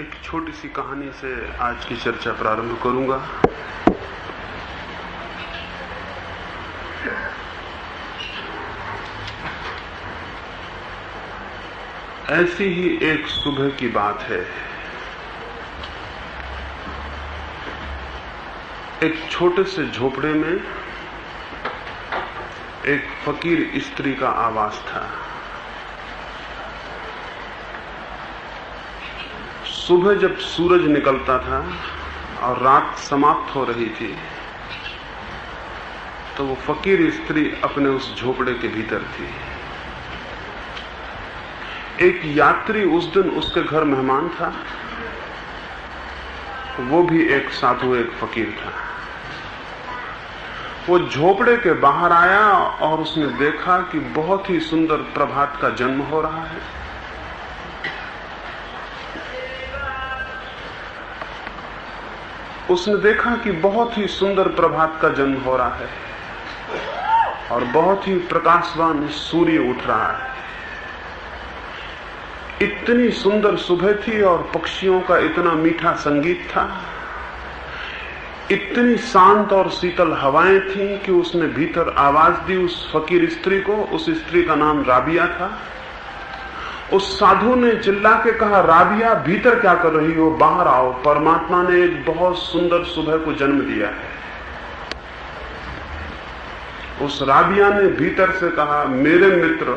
एक छोटी सी कहानी से आज की चर्चा प्रारंभ करूंगा। ऐसी ही एक सुबह की बात है। एक छोटे से झोपड़े में एक फकीर स्त्री का आवास था। सुबह जब सूरज निकलता था और रात समाप्त हो रही थी तो वो फकीर स्त्री अपने उस झोपड़े के भीतर थी। एक यात्री उस दिन उसके घर मेहमान था। वो भी एक साधु, एक फकीर था। वो झोपड़े के बाहर आया और उसने देखा कि बहुत ही सुंदर प्रभात का जन्म हो रहा है। उसने देखा कि बहुत ही सुंदर प्रभात का जन्म हो रहा है और बहुत ही प्रकाशवान सूर्य उठ रहा है। इतनी सुंदर सुबह थी और पक्षियों का इतना मीठा संगीत था। इतनी शांत और शीतल हवाएं थीं कि उसने भीतर आवाज दी उस फकीर स्त्री को। उस स्त्री का नाम राबिया था। उस साधु ने चिल्ला के कहा, राबिया, भीतर क्या कर रही हो? बाहर आओ, परमात्मा ने एक बहुत सुंदर सुबह को जन्म दिया है। उस राबिया ने भीतर से कहा, मेरे मित्र,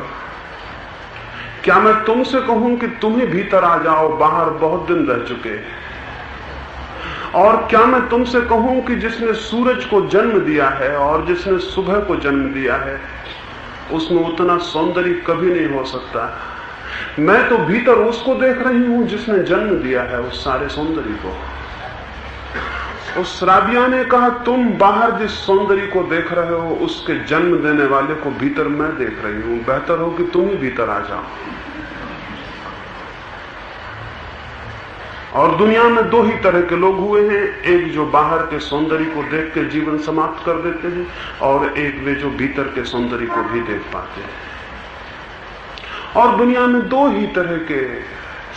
क्या मैं तुमसे कहूं कि तुम ही भीतर आ जाओ? बाहर बहुत दिन रह चुके हैं। और क्या मैं तुमसे कहूं कि जिसने सूरज को जन्म दिया है और जिसने सुबह को जन्म दिया है उसमें उतना सौंदर्य कभी नहीं हो सकता। मैं तो भीतर उसको देख रही हूं जिसने जन्म दिया है उस सारे सौंदर्य को। उस राबिया ने कहा, तुम बाहर जिस सौंदर्य को देख रहे हो उसके जन्म देने वाले को भीतर मैं देख रही हूं। बेहतर हो कि तुम ही भीतर आ जाओ। और दुनिया में दो ही तरह के लोग हुए हैं, एक जो बाहर के सौंदर्य को देख के जीवन समाप्त कर देते हैं और एक वे जो भीतर के सौंदर्य को भी देख पाते हैं। और दुनिया में दो ही तरह के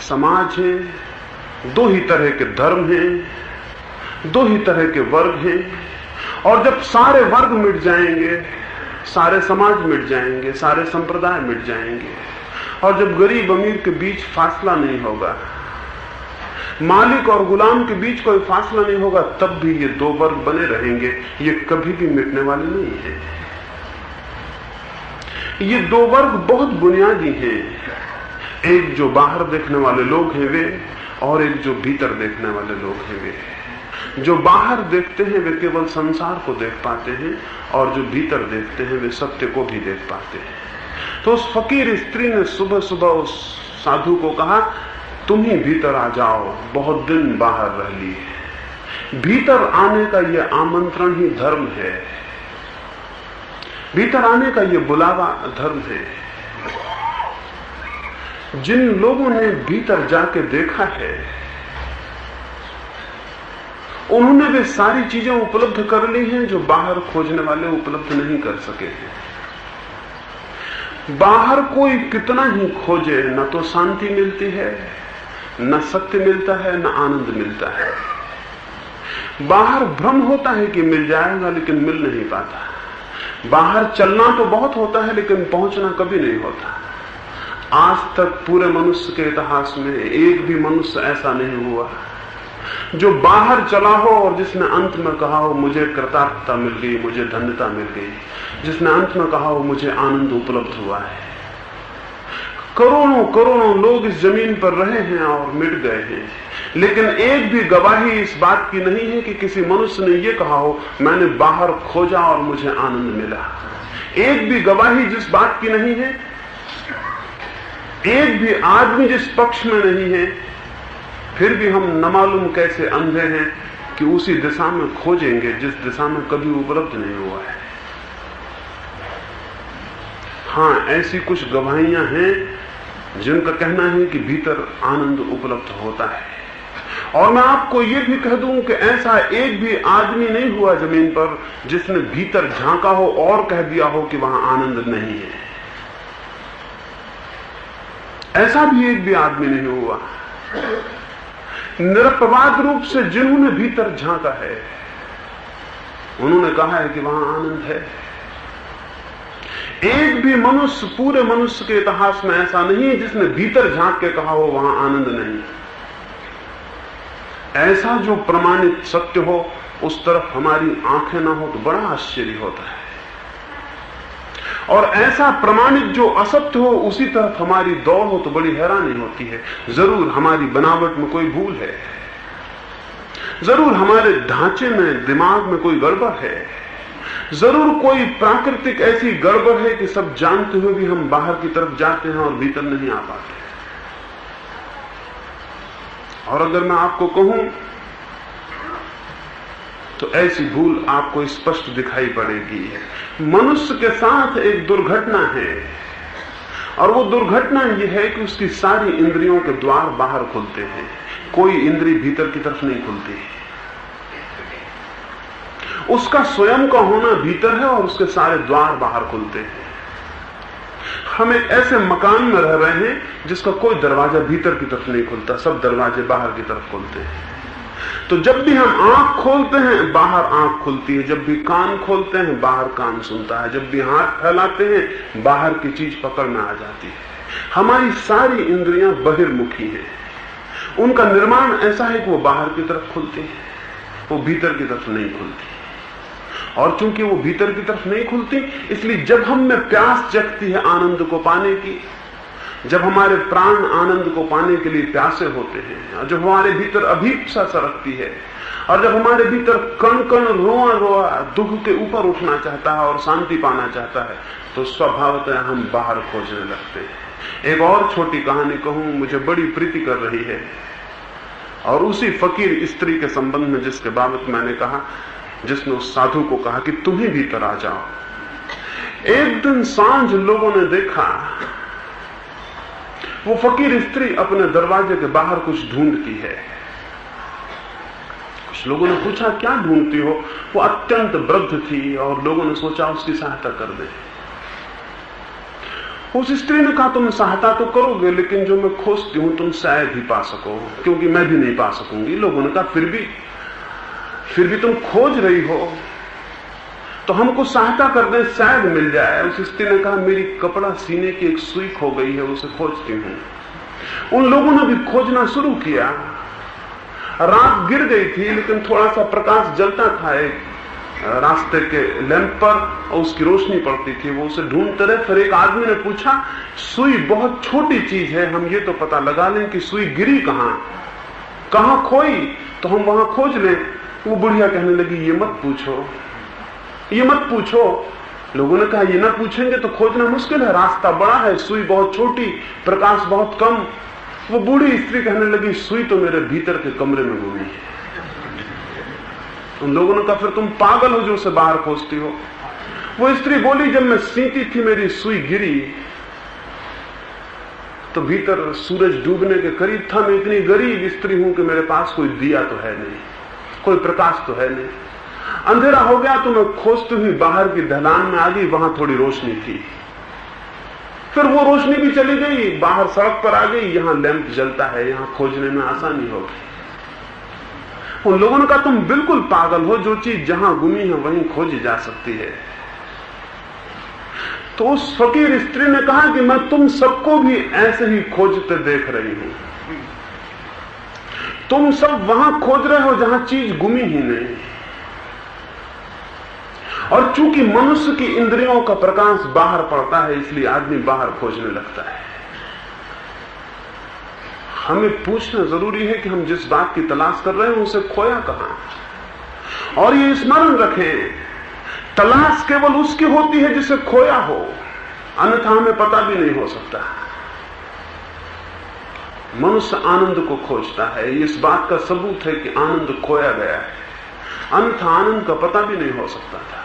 समाज हैं, दो ही तरह के धर्म हैं, दो ही तरह के वर्ग हैं। और जब सारे वर्ग मिट जाएंगे, सारे समाज मिट जाएंगे, सारे संप्रदाय मिट जाएंगे और जब गरीब अमीर के बीच फासला नहीं होगा, मालिक और गुलाम के बीच कोई फासला नहीं होगा, तब भी ये दो वर्ग बने रहेंगे। ये कभी भी मिटने वाले नहीं है। ये दो वर्ग बहुत बुनियादी हैं। एक जो बाहर देखने वाले लोग हैं वे, और एक जो भीतर देखने वाले लोग हैं वे। जो बाहर देखते हैं वे केवल संसार को देख पाते हैं और जो भीतर देखते हैं वे सत्य को भी देख पाते हैं। तो उस फकीर स्त्री ने सुबह सुबह उस साधु को कहा, तुम ही भीतर आ जाओ, बहुत दिन बाहर रह लिए। भीतर आने का यह आमंत्रण ही धर्म है। भीतर आने का यह बुलावा धर्म है। जिन लोगों ने भीतर जाके देखा है उन्होंने वे सारी चीजें उपलब्ध कर ली हैं जो बाहर खोजने वाले उपलब्ध नहीं कर सके हैं। बाहर कोई कितना ही खोजे, न तो शांति मिलती है, न सत्य मिलता है, न आनंद मिलता है। बाहर भ्रम होता है कि मिल जाएगा लेकिन मिल नहीं पाता। बाहर चलना तो बहुत होता है लेकिन पहुंचना कभी नहीं होता। आज तक पूरे मनुष्य के इतिहास में एक भी मनुष्य ऐसा नहीं हुआ जो बाहर चला हो और जिसने अंत में कहा हो मुझे कृतार्थता मिल गई, मुझे धन्यता मिल गई, जिसने अंत में कहा हो मुझे आनंद उपलब्ध हुआ है। करोड़ों करोड़ों लोग इस जमीन पर रहे हैं और मिट गए हैं, लेकिन एक भी गवाही इस बात की नहीं है कि किसी मनुष्य ने यह कहा हो मैंने बाहर खोजा और मुझे आनंद मिला। एक भी गवाही जिस बात की नहीं है, एक भी आदमी जिस पक्ष में नहीं है, फिर भी हम न मालूम कैसे अंधे हैं कि उसी दिशा में खोजेंगे जिस दिशा में कभी उपलब्ध नहीं हुआ है। हाँ, ऐसी कुछ गवाहियां हैं जिनका कहना है कि भीतर आनंद उपलब्ध होता है। और मैं आपको यह भी कह दूं कि ऐसा एक भी आदमी नहीं हुआ जमीन पर जिसने भीतर झांका हो और कह दिया हो कि वहां आनंद नहीं है। ऐसा भी एक भी आदमी नहीं हुआ। निरपवाद रूप से जिन्होंने भीतर झांका है उन्होंने कहा है कि वहां आनंद है। एक भी मनुष्य, पूरे मनुष्य के इतिहास में ऐसा नहीं है जिसने भीतर झांक के कहा हो वहां आनंद नहीं। ऐसा जो प्रमाणित सत्य हो उस तरफ हमारी आंखें ना हो तो बड़ा आश्चर्य होता है, और ऐसा प्रमाणित जो असत्य हो उसी तरफ हमारी दौड़ हो तो बड़ी हैरानी होती है। जरूर हमारी बनावट में कोई भूल है, जरूर हमारे ढांचे में, दिमाग में कोई गड़बड़ है, जरूर कोई प्राकृतिक ऐसी गड़बड़ है कि सब जानते हुए भी हम बाहर की तरफ जाते हैं और भीतर नहीं आ पाते। और अगर मैं आपको कहूं तो ऐसी भूल आपको स्पष्ट दिखाई पड़ेगी। मनुष्य के साथ एक दुर्घटना है, और वो दुर्घटना यह है कि उसकी सारी इंद्रियों के द्वार बाहर खुलते हैं, कोई इंद्री भीतर की तरफ नहीं खुलती। उसका स्वयं का होना भीतर है और उसके सारे द्वार बाहर खुलते हैं। हम एक ऐसे मकान में रह रहे हैं जिसका कोई दरवाजा भीतर की तरफ नहीं खुलता, सब दरवाजे बाहर की तरफ खुलते हैं। तो जब भी हम आंख खोलते हैं बाहर आंख खुलती है, जब भी कान खोलते हैं बाहर कान सुनता है, जब भी हाथ फैलाते हैं बाहर की चीज पकड़ में आ जाती है। हमारी सारी इंद्रियां बहिर्मुखी हैं, उनका निर्माण ऐसा है कि वो बाहर की तरफ खुलती है, वो भीतर की तरफ नहीं खुलती। और चूंकि वो भीतर की तरफ नहीं खुलती, इसलिए जब हम में प्यास जगती है आनंद को पाने की, जब हमारे प्राण आनंद को पाने के लिए प्यासे होते हैं, और जब हमारे भीतर अभीप्सा सरकती है, और जब हमारे भीतर कण कण रोआ रोआ दुख के ऊपर उठना चाहता है और शांति पाना चाहता है, तो स्वभावतः हम बाहर खोजने लगते हैं। एक और छोटी कहानी कहूं, मुझे बड़ी प्रीति कर रही है, और उसी फकीर स्त्री के संबंध में जिसके बाबत मैंने कहा, जिसने उस साधु को कहा कि तुम ही भीतर आ जाओ। एक दिन सांझ लोगों ने देखा वो फकीर स्त्री अपने दरवाजे के बाहर कुछ ढूंढती है। कुछ लोगों ने पूछा क्या ढूंढती हो? वो अत्यंत वृद्ध थी और लोगों ने सोचा उसकी सहायता कर दे। उस स्त्री ने कहा तुम सहायता तो करोगे, लेकिन जो मैं खोजती हूं तुम शायद ही पा सको, क्योंकि मैं भी नहीं पा सकूंगी। लोगों ने कहा फिर भी तुम खोज रही हो तो हमको सहायता कर दे, शायद मिल जाए। उस स्त्री ने कहा मेरी कपड़ा सीने की एक सुई खो गई है, उसे खोजती हूं। उन लोगों ने भी खोजना शुरू किया। रात गिर गई थी, लेकिन थोड़ा सा प्रकाश जलता था एक रास्ते के लैंप पर, और उसकी रोशनी पड़ती थी। वो उसे ढूंढते रहे। फिर एक आदमी ने पूछा सुई बहुत छोटी चीज है, हम ये तो पता लगा लें कि सुई गिरी कहां खोई, तो हम वहां खोज लें। वो बुढ़िया कहने लगी ये मत पूछो। लोगों ने कहा ये ना पूछेंगे तो खोजना मुश्किल है, रास्ता बड़ा है, सुई बहुत छोटी, प्रकाश बहुत कम। वो बूढ़ी स्त्री कहने लगी सुई तो मेरे भीतर के कमरे में घूमी है। उन लोगों ने कहा फिर तुम पागल हो जो उसे बाहर खोजती हो। वो स्त्री बोली जब मैं सीती थी मेरी सुई गिरी तो भीतर सूरज डूबने के करीब था। मैं इतनी गरीब स्त्री हूं कि मेरे पास कोई दिया तो है नहीं, कोई प्रकाश तो है नहीं। अंधेरा हो गया तो मैं खोजती हुई बाहर की ढलान में आ गई, वहां थोड़ी रोशनी थी। फिर वो रोशनी भी चली गई, बाहर सड़क पर आ गई, यहां लैंप जलता है, यहां खोजने में आसानी होगी। उन लोगों ने कहा तुम बिल्कुल पागल हो, जो चीज जहां गुमी है वहीं खोजी जा सकती है। तो उस फकीर स्त्री ने कहा कि मैं तुम सबको भी ऐसे ही खोजते देख रही हूं। तुम सब वहां खोज रहे हो जहां चीज गुमी ही नहीं। और चूंकि मनुष्य की इंद्रियों का प्रकाश बाहर पड़ता है, इसलिए आदमी बाहर खोजने लगता है। हमें पूछना जरूरी है कि हम जिस बात की तलाश कर रहे हैं उसे खोया कहां। और ये स्मरण रखें, तलाश केवल उसकी होती है जिसे खोया हो, अन्यथा हमें पता भी नहीं हो सकता। मनुष्य आनंद को खोजता है, इस बात का सबूत है कि आनंद खोया गया है, अन्यथा आनंद का पता भी नहीं हो सकता था।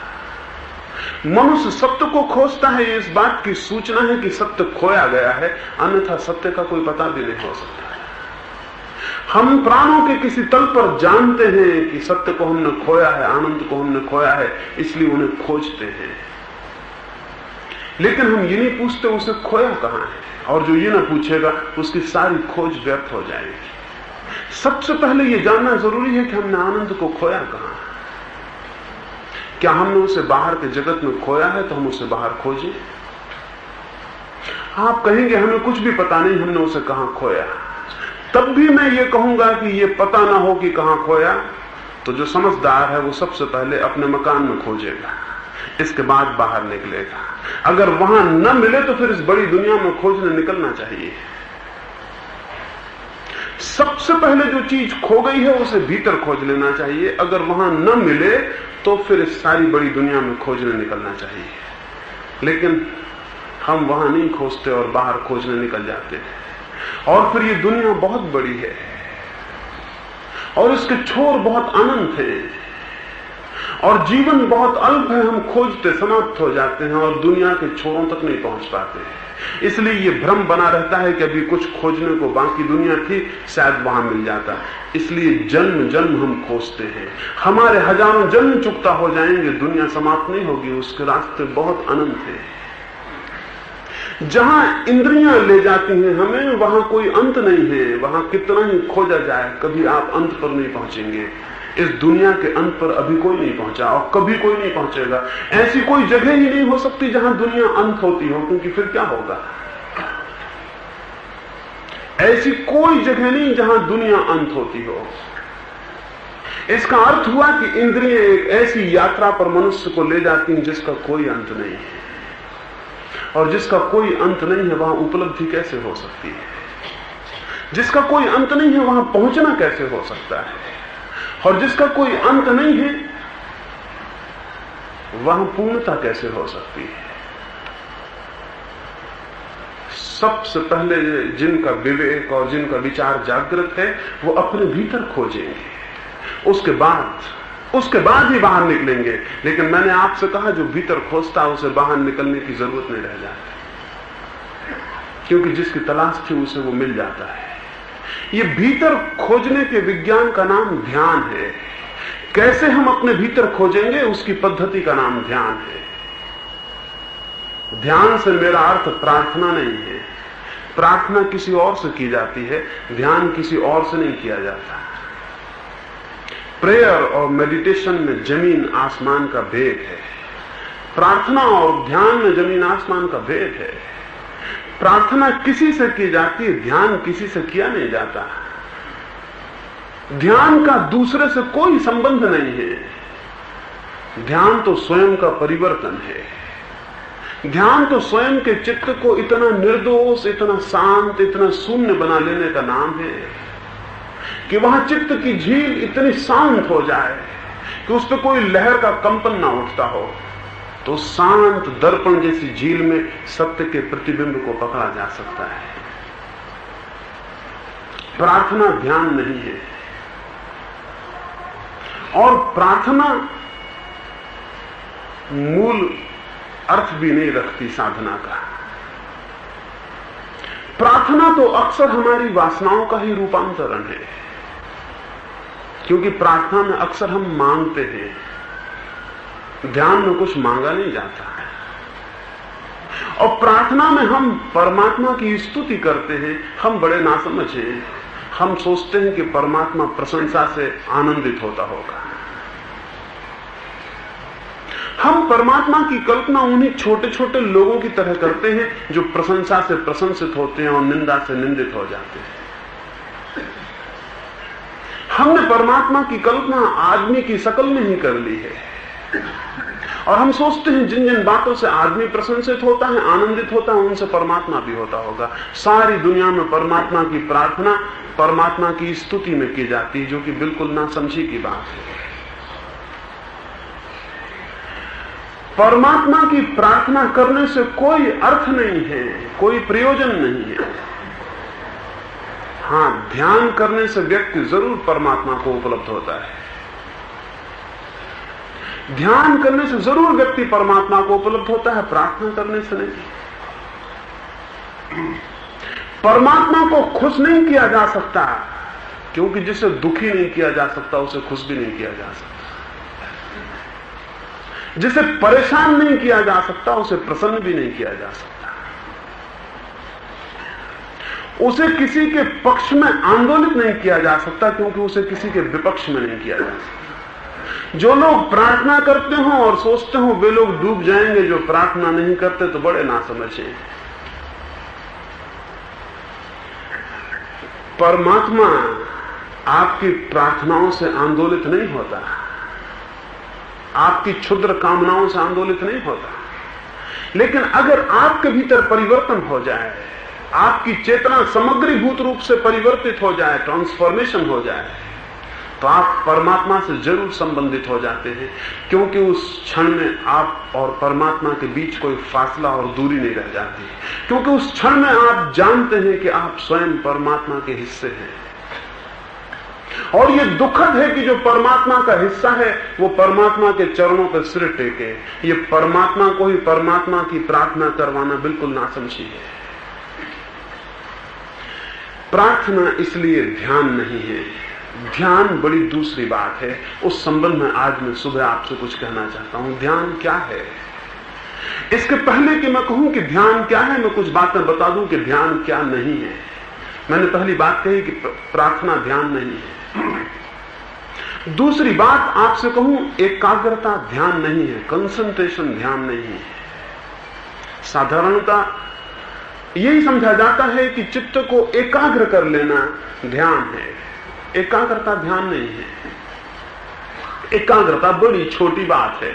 मनुष्य सत्य को खोजता है, इस बात की सूचना है कि सत्य खोया गया है, अन्यथा सत्य का कोई पता भी नहीं हो सकता। हम प्राणों के किसी तल पर जानते हैं कि सत्य को हमने खोया है, आनंद को हमने खोया है, इसलिए उन्हें खोजते हैं। लेकिन हम ये नहीं पूछते उसे खोया कहां है, और जो ये ना पूछेगा उसकी सारी खोज व्यर्थ हो जाएगी। सबसे पहले यह जानना जरूरी है कि हमने आनंद को खोया कहां। क्या हमने उसे बाहर के जगत में खोया है तो हम उसे बाहर खोजें। आप कहेंगे हमें कुछ भी पता नहीं हमने उसे कहां खोया। तब भी मैं ये कहूंगा कि ये पता ना हो कि कहां खोया, तो जो समझदार है वो सबसे पहले अपने मकान में खोजेगा, इसके बाद बाहर निकलेगा। अगर वहां न मिले तो फिर इस बड़ी दुनिया में खोजने निकलना चाहिए। सबसे पहले जो चीज खो गई है उसे भीतर खोज लेना चाहिए। अगर वहां न मिले तो फिर इस सारी बड़ी दुनिया में खोजने निकलना चाहिए। लेकिन हम वहां नहीं खोजते और बाहर खोजने निकल जाते हैं। और फिर ये दुनिया बहुत बड़ी है और इसके छोर बहुत अनंत हैं और जीवन बहुत अल्प है। हम खोजते समाप्त हो जाते हैं और दुनिया के छोरों तक नहीं पहुंच पाते। इसलिए ये भ्रम बना रहता है कि अभी कुछ खोजने को बाकी दुनिया थी, शायद वहां मिल जाता। इसलिए जन्म जन्म हम खोजते हैं। हमारे हजारों जन्म चुकता हो जाएंगे, दुनिया समाप्त नहीं होगी। उसके रास्ते बहुत अनंत है। जहां इंद्रियां ले जाती हैं हमें, वहां कोई अंत नहीं है। वहां कितना ही खोजा जाए, कभी आप अंत पर नहीं पहुंचेंगे। इस दुनिया के अंत पर अभी कोई नहीं पहुंचा और कभी कोई नहीं पहुंचेगा। ऐसी कोई जगह ही नहीं हो सकती जहां दुनिया अंत होती हो, क्योंकि फिर क्या होगा। ऐसी कोई जगह नहीं जहां दुनिया अंत होती हो। इसका अर्थ हुआ कि इंद्रियां एक ऐसी यात्रा पर मनुष्य को ले जाती हैं जिसका कोई अंत नहीं है। और जिसका कोई अंत नहीं है वहां उपलब्धि कैसे हो सकती है। जिसका कोई अंत नहीं है वहां पहुंचना कैसे हो सकता है। और जिसका कोई अंत नहीं है वहां पूर्णता कैसे हो सकती है। सबसे पहले जिनका विवेक और जिनका विचार जागृत है वो अपने भीतर खोजेंगे, उसके बाद ही बाहर निकलेंगे। लेकिन मैंने आपसे कहा जो भीतर खोजता है उसे बाहर निकलने की जरूरत नहीं रह जाती, क्योंकि जिसकी तलाश थी उसे वो मिल जाता है। ये भीतर खोजने के विज्ञान का नाम ध्यान है। कैसे हम अपने भीतर खोजेंगे उसकी पद्धति का नाम ध्यान है। ध्यान से मेरा अर्थ प्रार्थना नहीं है। प्रार्थना किसी और से की जाती है, ध्यान किसी और से नहीं किया जाता। प्रेयर और मेडिटेशन में जमीन आसमान का भेद है। प्रार्थना और ध्यान में जमीन आसमान का भेद है। प्रार्थना किसी से की जाती है, ध्यान किसी से किया नहीं जाता। ध्यान का दूसरे से कोई संबंध नहीं है। ध्यान तो स्वयं का परिवर्तन है। ध्यान तो स्वयं के चित्त को इतना निर्दोष, इतना शांत, इतना शून्य बना लेने का नाम है कि वहां चित्त की झील इतनी शांत हो जाए कि उस पर कोई लहर का कंपन ना उठता हो। तो शांत दर्पण जैसी झील में सत्य के प्रतिबिंब को पकड़ा जा सकता है। प्रार्थना ध्यान नहीं है। और प्रार्थना मूल अर्थ भी नहीं रखती साधना का। प्रार्थना तो अक्सर हमारी वासनाओं का ही रूपांतरण है, क्योंकि प्रार्थना में अक्सर हम मांगते हैं, ध्यान में कुछ मांगा नहीं जाता है। और प्रार्थना में हम परमात्मा की स्तुति करते हैं। हम बड़े नासमझ हैं। हम सोचते हैं कि परमात्मा प्रशंसा से आनंदित होता होगा। हम परमात्मा की कल्पना उन्हीं छोटे छोटे लोगों की तरह करते हैं जो प्रशंसा से प्रशंसित होते हैं और निंदा से निंदित हो जाते हैं। हमने परमात्मा की कल्पना आदमी की शक्ल में ही कर ली है और हम सोचते हैं जिन जिन बातों से आदमी प्रशंसित होता है, आनंदित होता है, उनसे परमात्मा भी होता होगा। सारी दुनिया में परमात्मा की प्रार्थना परमात्मा की स्तुति में की जाती है, जो कि बिल्कुल नासमझी की बात है। परमात्मा की प्रार्थना करने से कोई अर्थ नहीं है, कोई प्रयोजन नहीं है। हां, ध्यान करने से व्यक्ति जरूर परमात्मा को उपलब्ध होता है। ध्यान करने से जरूर व्यक्ति परमात्मा को उपलब्ध होता है, प्रार्थना करने से नहीं। परमात्मा को खुश नहीं किया जा सकता, क्योंकि जिसे दुखी नहीं किया जा सकता उसे खुश भी नहीं किया जा सकता। जिसे परेशान नहीं किया जा सकता उसे प्रसन्न भी नहीं किया जा सकता। उसे किसी के पक्ष में आंदोलित नहीं किया जा सकता, क्योंकि उसे किसी के विपक्ष में नहीं किया जा सकता। जो लोग प्रार्थना करते हो और सोचते हो वे लोग डूब जाएंगे, जो प्रार्थना नहीं करते तो बड़े नासमझ हैं। परमात्मा आपकी प्रार्थनाओं से आंदोलित नहीं होता, आपकी क्षुद्र कामनाओं से आंदोलित नहीं होता। लेकिन अगर आपके भीतर परिवर्तन हो जाए, आपकी चेतना समग्रीभूत रूप से परिवर्तित हो जाए, ट्रांसफॉर्मेशन हो जाए, तो आप परमात्मा से जरूर संबंधित हो जाते हैं, क्योंकि उस क्षण में आप और परमात्मा के बीच कोई फासला और दूरी नहीं रह जाती, क्योंकि उस क्षण में आप जानते हैं कि आप स्वयं परमात्मा के हिस्से हैं। और ये दुखद है कि जो परमात्मा का हिस्सा है वो परमात्मा के चरणों पर सिर टेके। ये परमात्मा को ही परमात्मा की प्रार्थना करवाना बिल्कुल नासमझी है। प्रार्थना इसलिए ध्यान नहीं है, ध्यान बड़ी दूसरी बात है। उस संबंध में आज मैं सुबह आपसे कुछ कहना चाहता हूं। ध्यान क्या है? इसके पहले कि मैं कहूं कि ध्यान क्या है, मैं कुछ बातें बता दूं कि ध्यान क्या नहीं है। मैंने पहली बात कही कि प्रार्थना ध्यान नहीं है। दूसरी बात आपसे कहूं, एकाग्रता ध्यान नहीं है, कंसंट्रेशन ध्यान नहीं है। साधारणता यही समझा जाता है कि चित्त को एकाग्र कर लेना ध्यान है। एकाग्रता ध्यान नहीं है। एकाग्रता बड़ी छोटी बात है।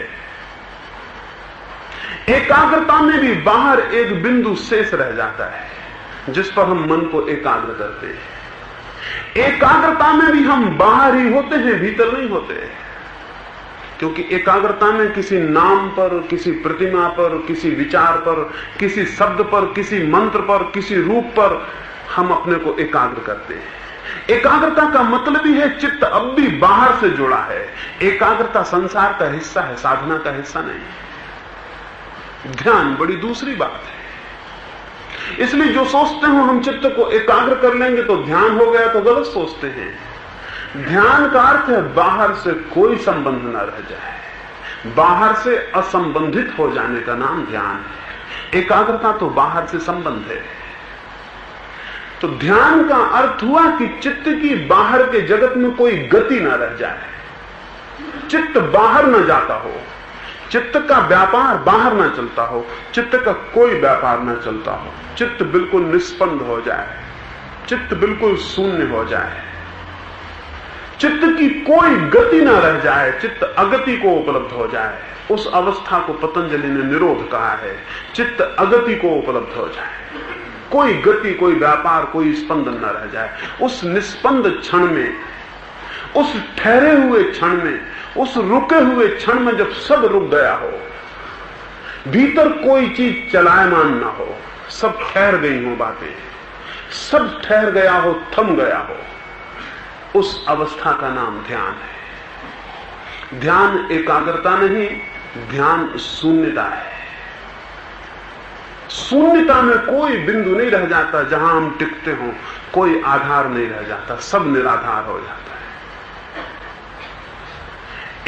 एकाग्रता में भी बाहर एक बिंदु शेष रह जाता है जिस पर हम मन को एकाग्र करते हैं। एकाग्रता में भी हम बाहर ही होते हैं, भीतर नहीं होते, क्योंकि एकाग्रता में किसी नाम पर, किसी प्रतिमा पर, किसी विचार पर, किसी शब्द पर, किसी मंत्र पर, किसी रूप पर हम अपने को एकाग्र करते हैं। एकाग्रता का मतलब ही है चित्त अब भी बाहर से जुड़ा है। एकाग्रता संसार का हिस्सा है, साधना का हिस्सा नहीं। ध्यान बड़ी दूसरी बात है। इसलिए जो सोचते हो हम चित्त को एकाग्र कर लेंगे तो ध्यान हो गया, तो गलत सोचते हैं। ध्यान का अर्थ है बाहर से कोई संबंध न रह जाए, बाहर से असंबंधित हो जाने का नाम ध्यान है। एकाग्रता तो बाहर से संबंध है। तो ध्यान का अर्थ हुआ कि चित्त की बाहर के जगत में कोई गति न रह जाए, चित्त बाहर न जाता हो, चित्त का व्यापार बाहर ना चलता हो, चित्त का कोई व्यापार ना चलता हो, चित्त बिल्कुल निष्पन्द हो जाए, चित्त बिल्कुल शून्य हो जाए, चित्त की कोई गति ना रह जाए, चित्त अगति को उपलब्ध हो जाए। उस अवस्था को पतंजलि ने निरोध कहा है। चित्त अगति को उपलब्ध हो जाए, कोई गति, कोई व्यापार, कोई स्पंदन न रह जाए। उस निष्पन्द क्षण में, उस ठहरे हुए क्षण में, उस रुके हुए क्षण में जब सब रुक गया हो, भीतर कोई चीज चलायमान ना हो, सब ठहर गई हो बातें, सब ठहर गया हो, थम गया हो, उस अवस्था का नाम ध्यान है। ध्यान एकाग्रता नहीं, ध्यान शून्यता है। शून्यता में कोई बिंदु नहीं रह जाता जहां हम टिकते हो, कोई आधार नहीं रह जाता, सब निराधार हो जाता है।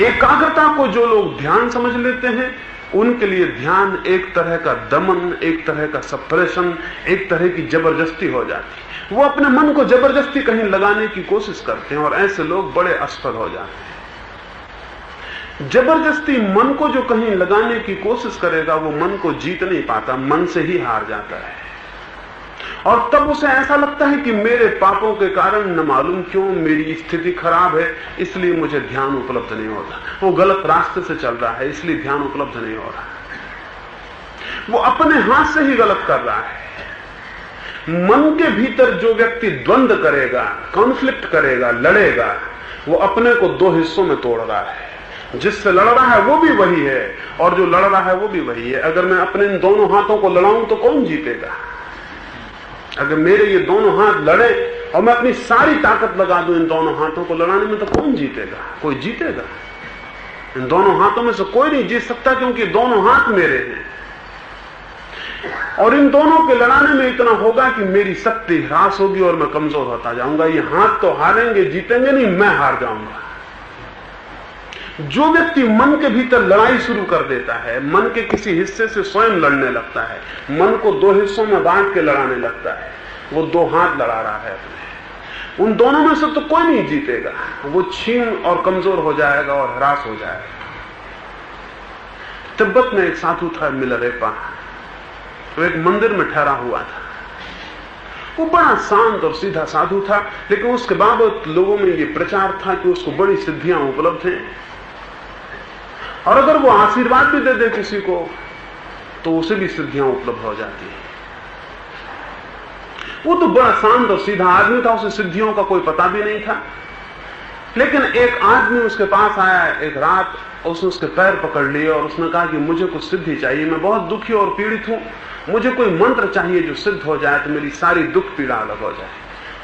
एकाग्रता को जो लोग ध्यान समझ लेते हैं, उनके लिए ध्यान एक तरह का दमन, एक तरह का सप्रेशन, एक तरह की जबरदस्ती हो जाती। वो अपने मन को जबरदस्ती कहीं लगाने की कोशिश करते हैं और ऐसे लोग बड़े असफल हो जाते हैं। जबरदस्ती मन को जो कहीं लगाने की कोशिश करेगा वो मन को जीत नहीं पाता, मन से ही हार जाता है। और तब उसे ऐसा लगता है कि मेरे पापों के कारण न मालूम क्यों मेरी स्थिति खराब है, इसलिए मुझे ध्यान उपलब्ध नहीं होता। वो गलत रास्ते से चल रहा है, इसलिए ध्यान उपलब्ध नहीं हो रहा। वो अपने हाथ से ही गलत कर रहा है। मन के भीतर जो व्यक्ति द्वंद्व करेगा, कॉन्फ्लिक्ट करेगा, लड़ेगा, वो अपने को दो हिस्सों में तोड़ रहा है। जिससे लड़ रहा है वो भी वही है और जो लड़ रहा है वो भी वही है। अगर मैं अपने इन दोनों हाथों को लड़ाऊं तो कौन जीतेगा? अगर मेरे ये दोनों हाथ लड़े और मैं अपनी सारी ताकत लगा दूं इन दोनों हाथों को लड़ाने में, तो कौन जीतेगा? कोई जीतेगा? इन दोनों हाथों में से कोई नहीं जीत सकता, क्योंकि दोनों हाथ मेरे हैं। और इन दोनों के लड़ाने में इतना होगा कि मेरी शक्ति ह्रास होगी और मैं कमजोर होता जाऊंगा। ये हाथ तो हारेंगे, जीतेंगे नहीं, मैं हार जाऊंगा। जो व्यक्ति मन के भीतर लड़ाई शुरू कर देता है, मन के किसी हिस्से से स्वयं लड़ने लगता है, मन को दो हिस्सों में बांट के लड़ाने लगता है, वो दो हाथ लड़ा रहा है अपने। उन दोनों में से तो कोई नहीं जीतेगा, वो छीन और कमजोर हो जाएगा और हरास हो जाएगा। तिब्बत में एक साधु था मिलरेपा, वो एक मंदिर में ठहरा हुआ था। वो बड़ा शांत और सीधा साधु था, लेकिन उसके बाबत लोगों में ये प्रचार था कि उसको बड़ी सिद्धियां उपलब्ध हैं, और अगर वो आशीर्वाद भी दे दे किसी को तो उसे भी सिद्धियां उपलब्ध हो जाती है। वो तो बड़ा शांत और सीधा आदमी था, उसे सिद्धियों का कोई पता भी नहीं था। लेकिन एक आदमी उसके पास आया एक रात, उसने उसके पैर पकड़ लिए और उसने कहा कि मुझे कुछ सिद्धि चाहिए, मैं बहुत दुखी और पीड़ित हूं, मुझे कोई मंत्र चाहिए जो सिद्ध हो जाए तो मेरी सारी दुख पीड़ा अलग हो जाए।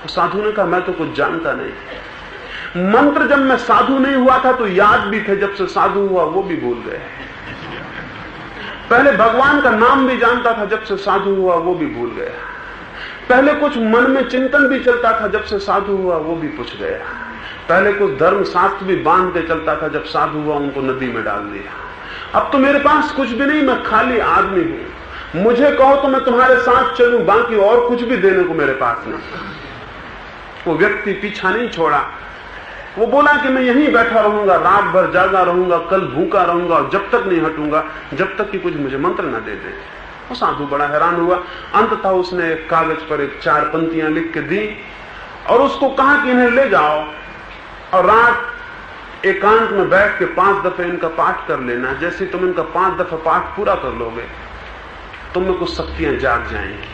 तो साधु ने कहा मैं तो कुछ जानता नहीं, मंत्र जब मैं साधु नहीं हुआ था तो याद भी थे, जब से साधु हुआ वो भी भूल गए। पहले भगवान का नाम भी जानता था, जब से साधु हुआ वो भी भूल गया। पहले कुछ मन में चिंतन भी चलता था, जब से साधु हुआ वो भी पूछ गया। पहले कुछ धर्म शास्त्र भी बांध के चलता था, जब साधु हुआ उनको नदी में डाल दिया। अब तो मेरे पास कुछ भी नहीं, मैं खाली आदमी हूं। मुझे कहो तो मैं तुम्हारे साथ चलूं, बाकी और कुछ भी देने को मेरे पास नहीं। वो व्यक्ति पीछा नहीं छोड़ा, वो बोला कि मैं यहीं बैठा रहूंगा, रात भर जागा रहूंगा, कल भूखा रहूंगा, और जब तक नहीं हटूंगा जब तक कि कुछ मुझे मंत्र न दे दे। वो साधु बड़ा हैरान हुआ। अंततः उसने एक कागज पर एक 4 पंक्तियां लिख के दी और उसको कहा कि इन्हें ले जाओ और रात एकांत में बैठ के 5 दफे इनका पाठ कर लेना। जैसे तुम इनका 5 दफा पाठ पूरा कर लोगे तुम में कुछ शक्तियां जाग जाएंगी,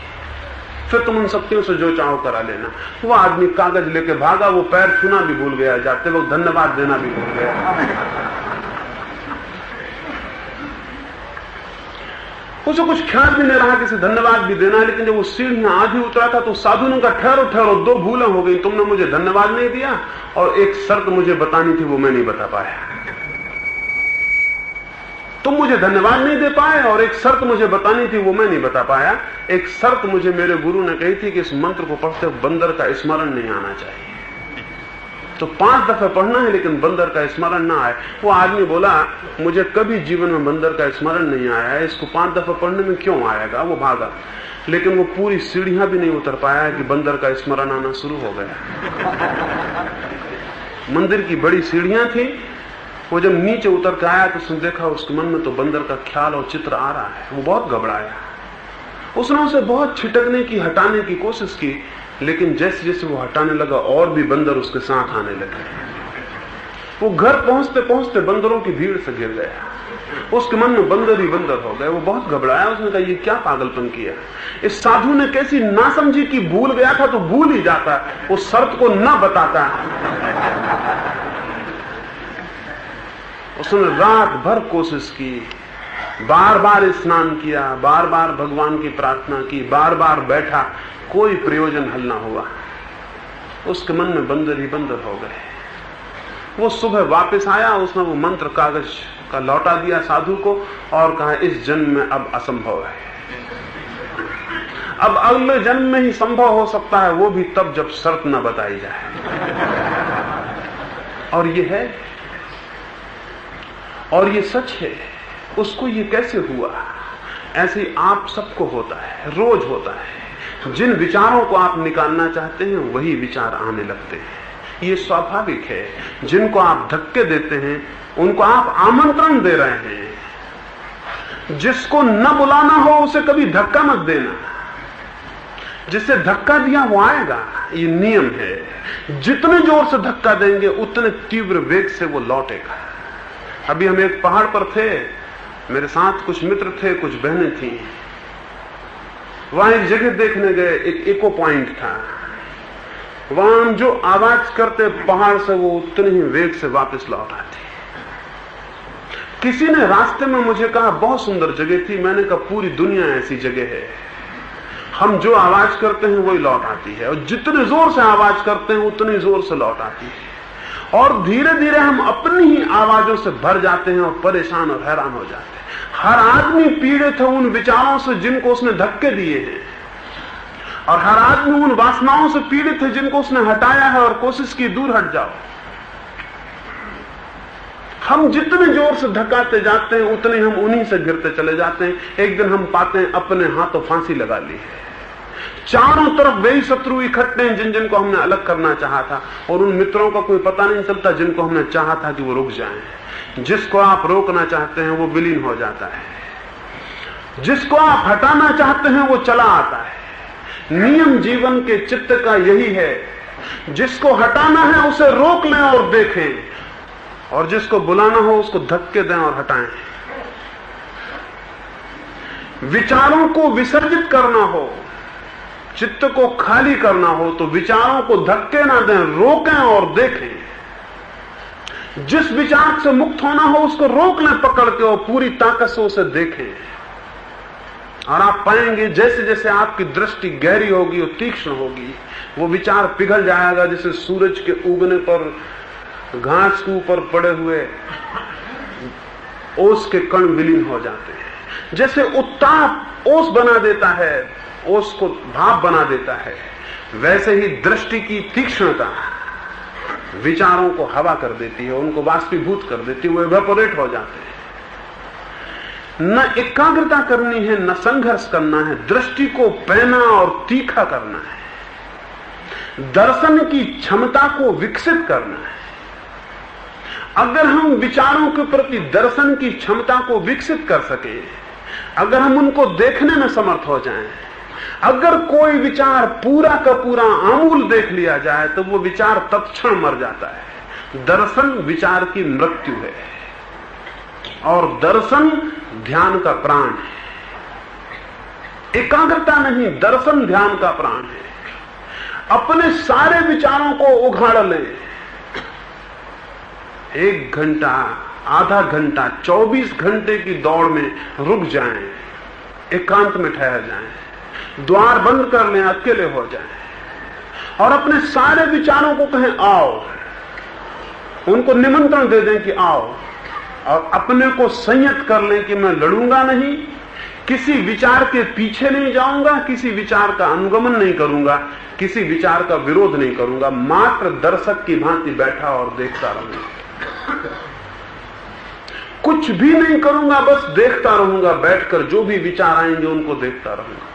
फिर तुम उन शक्तियों से जो चाहो करा लेना। वो आदमी कागज लेके भागा, वो पैर छूना भी भूल गया, जाते वक्त धन्यवाद देना भी भूल गया। उसे कुछ ख्याल भी नहीं रहा कि धन्यवाद भी देना है। लेकिन जब वो सीढ़ियां आधी उतरा था तो साधु ने कहा ठहरो ठहरो, 2 भूलें हो गई, तुमने मुझे धन्यवाद नहीं दिया और एक शर्त मुझे बतानी थी वो मैं नहीं बता पाया। तुम मुझे धन्यवाद नहीं दे पाए और एक शर्त मुझे बतानी थी वो मैं नहीं बता पाया। एक शर्त मुझे मेरे गुरु ने कही थी कि इस मंत्र को पढ़ते बंदर का स्मरण नहीं आना चाहिए, तो 5 दफे पढ़ना है लेकिन बंदर का स्मरण ना आए। वो आदमी बोला मुझे कभी जीवन में बंदर का स्मरण नहीं आया है, इसको 5 दफे पढ़ने में क्यों आएगा। वो भागा, लेकिन वो पूरी सीढ़ियां भी नहीं उतर पाया कि बंदर का स्मरण आना शुरू हो गया। मंदिर की बड़ी सीढ़ियां थी, वो जब नीचे उतर के आया तो उसने देखा उसके मन में तो बंदर का ख्याल और चित्र आ रहा है। वो बहुत घबराया, उसने उसे बहुत छिटकने की, हटाने की कोशिश की, लेकिन जैसे जैसे वो हटाने लगा और भी बंदर उसके साथ आने लगे। वो घर पहुंचते पहुंचते बंदरों की भीड़ से घिर गया। उसके मन में बंदर ही बंदर हो गए। वो बहुत घबराया, उसने कहा ये क्या पागलपन किया। इस साधु ने कैसी नासमझी की, भूल गया था तो भूल ही जाता, वो शर्त को न बताता। उसने रात भर कोशिश की, बार बार स्नान किया, बार बार भगवान की प्रार्थना की, बार बार बैठा, कोई प्रयोजन हल ना हुआ। उसके मन में बंदर ही बंदर हो गए। वो सुबह वापस आया, उसने वो मंत्र कागज का लौटा दिया साधु को और कहा इस जन्म में अब असंभव है, अब अगले जन्म में ही संभव हो सकता है, वो भी तब जब शर्त न बताई जाए। और ये है, और ये सच है। उसको ये कैसे हुआ? ऐसे आप सबको होता है, रोज होता है। जिन विचारों को आप निकालना चाहते हैं वही विचार आने लगते हैं, ये स्वाभाविक है। जिनको आप धक्के देते हैं उनको आप आमंत्रण दे रहे हैं। जिसको न बुलाना हो उसे कभी धक्का मत देना, जिससे धक्का दिया वो आएगा, ये नियम है। जितने जोर से धक्का देंगे उतने तीव्र वेग से वो लौटेगा। अभी हम एक पहाड़ पर थे, मेरे साथ कुछ मित्र थे, कुछ बहनें थी। वहां एक जगह देखने गए, एक इको पॉइंट था। वहां हम जो आवाज करते पहाड़ से वो उतने ही वेग से वापस लौट आती। किसी ने रास्ते में मुझे कहा बहुत सुंदर जगह थी। मैंने कहा पूरी दुनिया ऐसी जगह है, हम जो आवाज करते हैं वही लौट आती है, और जितने जोर से आवाज करते हैं उतनी जोर से लौट आती है। और धीरे धीरे हम अपनी ही आवाजों से भर जाते हैं और परेशान और हैरान हो जाते हैं। हर आदमी पीड़ित है उन विचारों से जिनको उसने धक्के दिए हैं, और हर आदमी उन वासनाओं से पीड़ित है जिनको उसने हटाया है और कोशिश की दूर हट जाओ। हम जितने जोर से धक्काते जाते हैं उतने हम उन्हीं से गिरते चले जाते हैं। एक दिन हम पाते हैं अपने हाथों फांसी लगा ली है। चारों तरफ वही शत्रु इकट्ठे हैं जिन जिनको हमने अलग करना चाहा था, और उन मित्रों का कोई पता नहीं चलता जिनको हमने चाहा था कि वो रुक जाएं। जिसको आप रोकना चाहते हैं वो विलीन हो जाता है, जिसको आप हटाना चाहते हैं वो चला आता है। नियम जीवन के चित्त का यही है, जिसको हटाना है उसे रोक लें और देखें, और जिसको बुलाना हो उसको धक्के दें और हटाएं। विचारों को विसर्जित करना हो, चित्त को खाली करना हो तो विचारों को धक्के ना दें, रोकें और देखें। जिस विचार से मुक्त होना हो उसको रोक लें पकड़ के और पूरी ताकत से उसे देखें, और आप पाएंगे जैसे जैसे आपकी दृष्टि गहरी होगी और तीक्ष्ण होगी, वो विचार पिघल जाएगा। जैसे सूरज के उगने पर घास के ऊपर पड़े हुए ओस के कण विलीन हो जाते हैं। जैसे उत्ताप ओस बना देता है, ओस को भाप बना देता है, वैसे ही दृष्टि की तीक्ष्णता विचारों को हवा कर देती है, उनको वाष्पीभूत कर देती है, वो इवेपोरेट हो जाते हैं। न एकाग्रता करनी है, न संघर्ष करना है, दृष्टि को पैना और तीखा करना है, दर्शन की क्षमता को विकसित करना है। अगर हम विचारों के प्रति दर्शन की क्षमता को विकसित कर सके, अगर हम उनको देखने में समर्थ हो जाएं, अगर कोई विचार पूरा का पूरा आमूल देख लिया जाए तो वो विचार तत्क्षण मर जाता है। दर्शन विचार की मृत्यु है, और दर्शन ध्यान का प्राण है। एकाग्रता नहीं, दर्शन ध्यान का प्राण है। अपने सारे विचारों को उघाड़ लें, 1 घंटा, आधा घंटा, 24 घंटे की दौड़ में रुक जाएं, एकांत में ठहर जाएं, द्वार बंद कर लें, अकेले हो जाएं, और अपने सारे विचारों को कहें आओ, उनको निमंत्रण दे दें कि आओ, और अपने को संयत कर लें कि मैं लड़ूंगा नहीं, किसी विचार के पीछे नहीं जाऊंगा, किसी विचार का अनुगमन नहीं करूंगा, किसी विचार का विरोध नहीं करूंगा, मात्र दर्शक की भांति बैठा और देखता रहूंगा। कुछ भी नहीं करूंगा, बस देखता रहूंगा बैठकर, जो भी विचार आएंगे उनको देखता रहूंगा।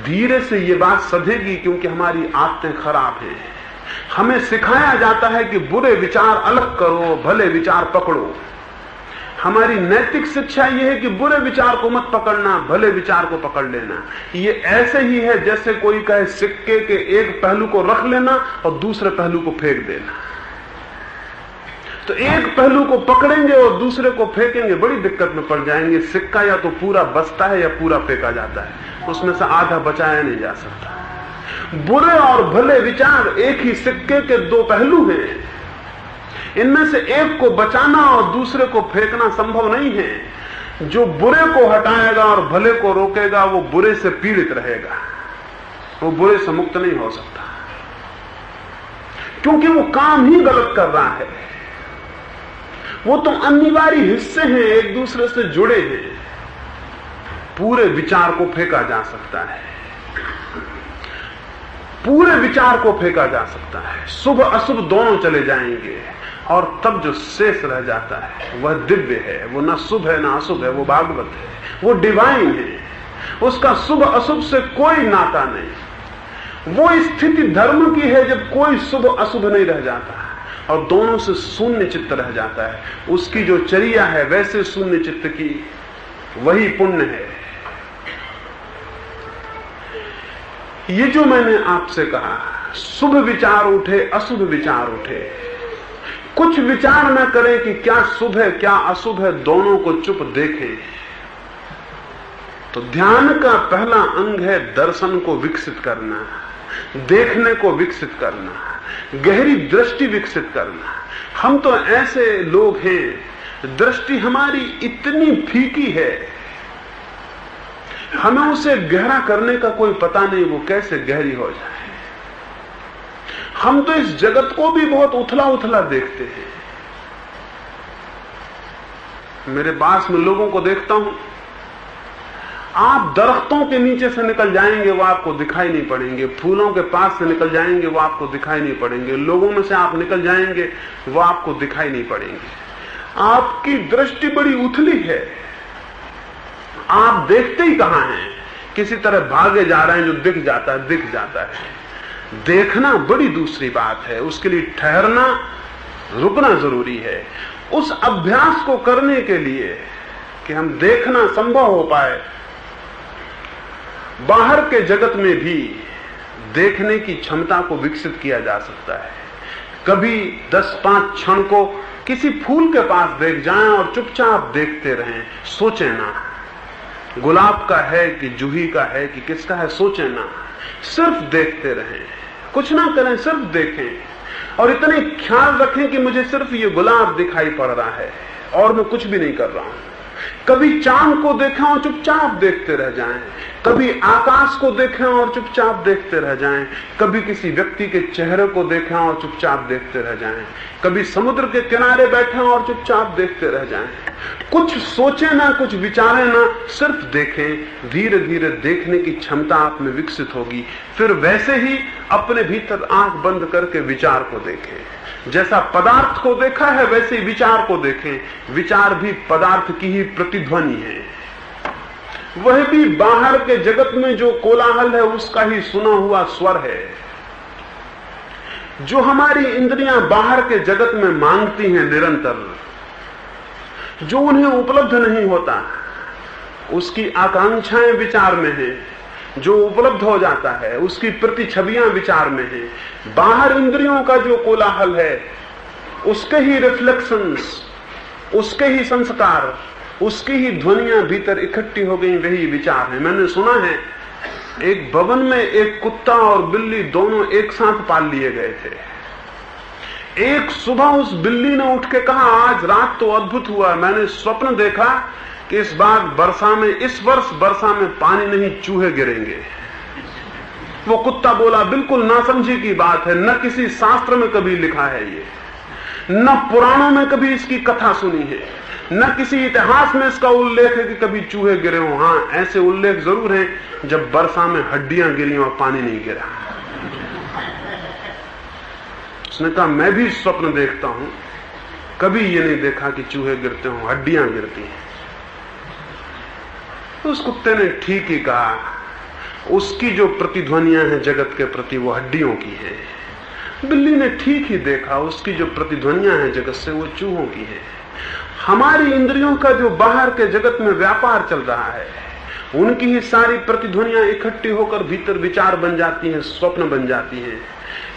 धीरे से ये बात सधेगी, क्योंकि हमारी आदतें खराब हैं। हमें सिखाया जाता है कि बुरे विचार अलग करो, भले विचार पकड़ो। हमारी नैतिक शिक्षा यह है कि बुरे विचार को मत पकड़ना, भले विचार को पकड़ लेना। ये ऐसे ही है जैसे कोई कहे सिक्के के एक पहलू को रख लेना और दूसरे पहलू को फेंक देना। तो एक पहलू को पकड़ेंगे और दूसरे को फेंकेंगे, बड़ी दिक्कत में पड़ जाएंगे। सिक्का या तो पूरा बचता है या पूरा फेंका जाता है, उसमें से आधा बचाया नहीं जा सकता। बुरे और भले विचार एक ही सिक्के के 2 पहलू हैं। इनमें से एक को बचाना और दूसरे को फेंकना संभव नहीं है। जो बुरे को हटाएगा और भले को रोकेगा वो बुरे से पीड़ित रहेगा, वो बुरे से मुक्त नहीं हो सकता, क्योंकि वो काम ही गलत कर रहा है। वो तो अनिवार्य हिस्से हैं, एक दूसरे से जुड़े हैं। पूरे विचार को फेंका जा सकता है, पूरे विचार को फेंका जा सकता है, शुभ अशुभ दोनों चले जाएंगे, और तब जो शेष रह जाता है वह दिव्य है। वो ना शुभ है ना अशुभ है, वो भागवत है, वो डिवाइन है। उसका शुभ अशुभ से कोई नाता नहीं। वो स्थिति धर्म की है जब कोई शुभ अशुभ नहीं रह जाता और दोनों से शून्य चित्त रह जाता है। उसकी जो चर्या है वैसे शून्य चित्त की, वही पुण्य है। ये जो मैंने आपसे कहा, शुभ विचार उठे अशुभ विचार उठे, कुछ विचार न करें कि क्या शुभ है क्या अशुभ है, दोनों को चुप देखें। तो ध्यान का पहला अंग है दर्शन को विकसित करना, देखने को विकसित करना, गहरी दृष्टि विकसित करना। हम तो ऐसे लोग हैं, दृष्टि हमारी इतनी फीकी है, हमें उसे गहरा करने का कोई पता नहीं, वो कैसे गहरी हो जाए। हम तो इस जगत को भी बहुत उथला उथला देखते हैं। मेरे पास में लोगों को देखता हूं, आप दरख्तों के नीचे से निकल जाएंगे वो आपको दिखाई नहीं पड़ेंगे, फूलों के पास से निकल जाएंगे वो आपको दिखाई नहीं पड़ेंगे, लोगों में से आप निकल जाएंगे वो आपको दिखाई नहीं पड़ेंगे। आपकी दृष्टि बड़ी उथली है। आप देखते ही कहां हैं किसी तरह भागे जा रहे हैं, जो दिख जाता है दिख जाता है। देखना बड़ी दूसरी बात है, उसके लिए ठहरना, रुकना जरूरी है। उस अभ्यास को करने के लिए कि हम देखना संभव हो पाए, बाहर के जगत में भी देखने की क्षमता को विकसित किया जा सकता है। कभी 10-5 क्षण को किसी फूल के पास देख जाएं और चुपचाप देखते रहें, सोचें ना गुलाब का है कि जूही का है कि किसका है, सोचें ना, सिर्फ देखते रहें, कुछ ना करें, सिर्फ देखें और इतने ख्याल रखें कि मुझे सिर्फ ये गुलाब दिखाई पड़ रहा है और मैं कुछ भी नहीं कर रहा हूं। कभी चांद को देखें और चुपचाप देखते रह जाएं, कभी आकाश को देखें और चुपचाप देखते रह जाएं, कभी किसी व्यक्ति के चेहरे को देखें और चुपचाप देखते रह जाएं, कभी समुद्र के किनारे बैठे और चुपचाप देखते रह जाएं। कुछ सोचें ना, कुछ विचारें ना, सिर्फ देखें। धीरे धीरे देखने की क्षमता आप में विकसित होगी। फिर वैसे ही अपने भीतर आंख बंद करके विचार को देखें। जैसा पदार्थ को देखा है वैसे ही विचार को देखें। विचार भी पदार्थ की ही प्रतिध्वनि है, वह भी बाहर के जगत में जो कोलाहल है उसका ही सुना हुआ स्वर है। जो हमारी इंद्रियां बाहर के जगत में मांगती हैं निरंतर, जो उन्हें उपलब्ध नहीं होता, उसकी आकांक्षाएं विचार में हैं। जो उपलब्ध हो जाता है उसकी प्रतिछवियां विचार में हैं। बाहर इंद्रियों का जो कोलाहल है उसके ही रिफ्लेक्शंस, उसके ही संस्कार, उसकी ही ध्वनियां भीतर इकट्ठी हो गई, वही विचार है। मैंने सुना है एक भवन में एक कुत्ता और बिल्ली दोनों एक साथ पाल लिए गए थे। एक सुबह उस बिल्ली ने उठ के कहा, आज रात तो अद्भुत हुआ, मैंने स्वप्न देखा कि इस वर्ष वर्षा में पानी नहीं, चूहे गिरेंगे। वो कुत्ता बोला, बिल्कुल नासमझी की बात है, न किसी शास्त्र में कभी लिखा है ये, न पुराणों में कभी इसकी कथा सुनी है, न किसी इतिहास में इसका उल्लेख है कि कभी चूहे गिरे हो। हाँ, ऐसे उल्लेख जरूर हैं जब वर्षा में हड्डियां गिरी और पानी नहीं गिरा। उसने कहा, मैं भी स्वप्न देखता हूं, कभी ये नहीं देखा कि चूहे गिरते हो, हड्डियां गिरती हैं। तो उस कुत्ते ने ठीक ही कहा, उसकी जो प्रतिध्वनियां हैं जगत के प्रति वो हड्डियों की हैं। बिल्ली ने ठीक ही देखा, उसकी जो प्रतिध्वनियां हैं जगत से वो चूहों की हैं। हमारी इंद्रियों का जो बाहर के जगत में व्यापार चल रहा है, उनकी ही सारी प्रतिध्वनियां इकट्ठी होकर भीतर विचार बन जाती हैं, स्वप्न बन जाती हैं।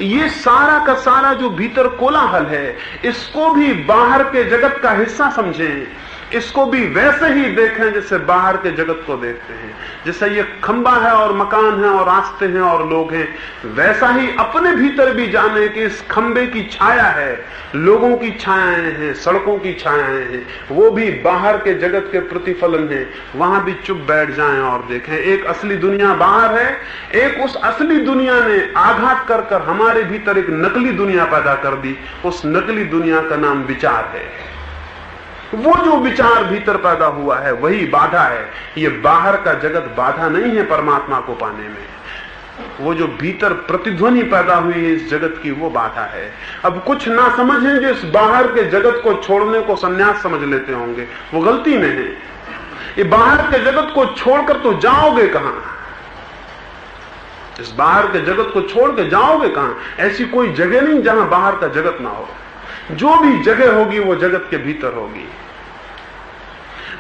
ये सारा का सारा जो भीतर कोलाहल है, इसको भी बाहर के जगत का हिस्सा समझें, इसको भी वैसे ही देखें जैसे बाहर के जगत को देखते हैं। जैसे ये खंबा है और मकान है और रास्ते हैं और लोग हैं, वैसा ही अपने भीतर भी जाने कि इस खंबे की छाया है, लोगों की छायाएं हैं, सड़कों की छायाएं हैं, वो भी बाहर के जगत के प्रतिफलन है। वहां भी चुप बैठ जाएं और देखें। एक असली दुनिया बाहर है, एक उस असली दुनिया ने आघात कर कर हमारे भीतर एक नकली दुनिया पैदा कर दी। उस नकली दुनिया का नाम विचार है। वो जो विचार भीतर पैदा हुआ है वही बाधा है। ये बाहर का जगत बाधा नहीं है परमात्मा को पाने में, वो जो भीतर प्रतिध्वनि पैदा हुई है इस जगत की, वो बाधा है। अब कुछ ना समझें जो इस बाहर के जगत को छोड़ने को संन्यास समझ लेते होंगे, वो गलती में है। ये बाहर के जगत को छोड़कर तो जाओगे कहां? इस बाहर के जगत को छोड़ के जाओगे कहां? ऐसी कोई जगह नहीं जहां बाहर का जगत ना हो। जो भी जगह होगी वो जगत के भीतर होगी।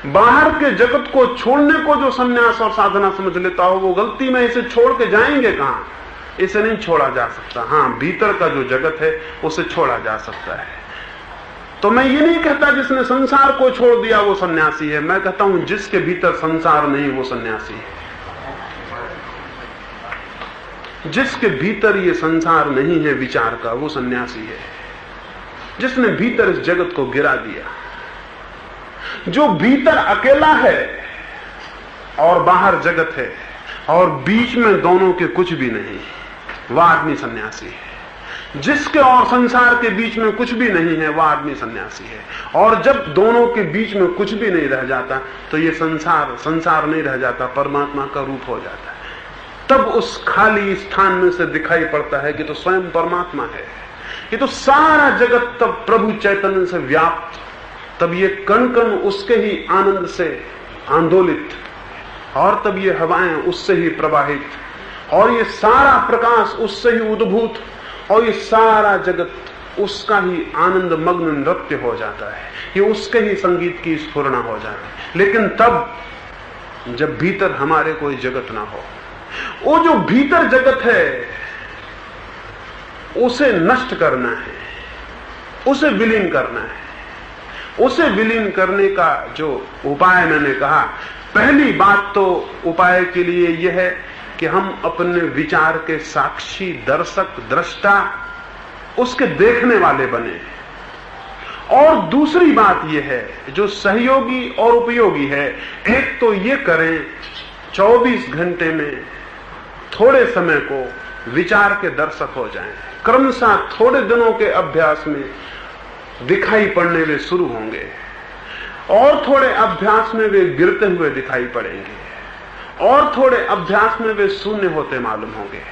बाहर के जगत को छोड़ने को जो संन्यास और साधना समझ लेता हो, वो गलती में इसे छोड़ के जाएंगे कहां? इसे नहीं छोड़ा जा सकता। हाँ, भीतर का जो जगत है उसे छोड़ा जा सकता है। तो मैं ये नहीं कहता जिसने संसार को छोड़ दिया वो सन्यासी है, मैं कहता हूं जिसके भीतर संसार नहीं वो सन्यासी है। जिसके भीतर ये संसार नहीं है विचार का, वो सन्यासी है। जिसने भीतर इस जगत को गिरा दिया, जो भीतर अकेला है और बाहर जगत है और बीच में दोनों के कुछ भी नहीं, वह आदमी सन्यासी है। जिसके और संसार के बीच में कुछ भी नहीं है वह आदमी सन्यासी है। और जब दोनों के बीच में कुछ भी नहीं रह जाता तो ये संसार नहीं रह जाता, परमात्मा का रूप हो जाता है। तब उस खाली स्थान में से दिखाई पड़ता है कि तो स्वयं परमात्मा है। ये तो सारा जगत तब प्रभु चैतन्य से व्याप्त, तब ये कण कण उसके ही आनंद से आंदोलित, और तब ये हवाएं उससे ही प्रवाहित, और ये सारा प्रकाश उससे ही उद्भूत, और ये सारा जगत उसका ही आनंद मग्न नृत्य हो जाता है, ये उसके ही संगीत की स्फुरना हो जाती है। लेकिन तब जब भीतर हमारे कोई जगत ना हो, वो जो भीतर जगत है उसे नष्ट करना है, उसे विलीन करना है। उसे विलीन करने का जो उपाय मैंने कहा, पहली बात तो उपाय के लिए यह है कि हम अपने विचार के साक्षी, दर्शक, दृष्टा, उसके देखने वाले बने। और दूसरी बात यह है जो सहयोगी और उपयोगी है, एक तो ये करें 24 घंटे में थोड़े समय को विचार के दर्शक हो जाएं। क्रमशः थोड़े दिनों के अभ्यास में दिखाई पड़ने वे शुरू होंगे, और थोड़े अभ्यास में वे गिरते हुए दिखाई पड़ेंगे, और थोड़े अभ्यास में वे शून्य होते मालूम होंगे।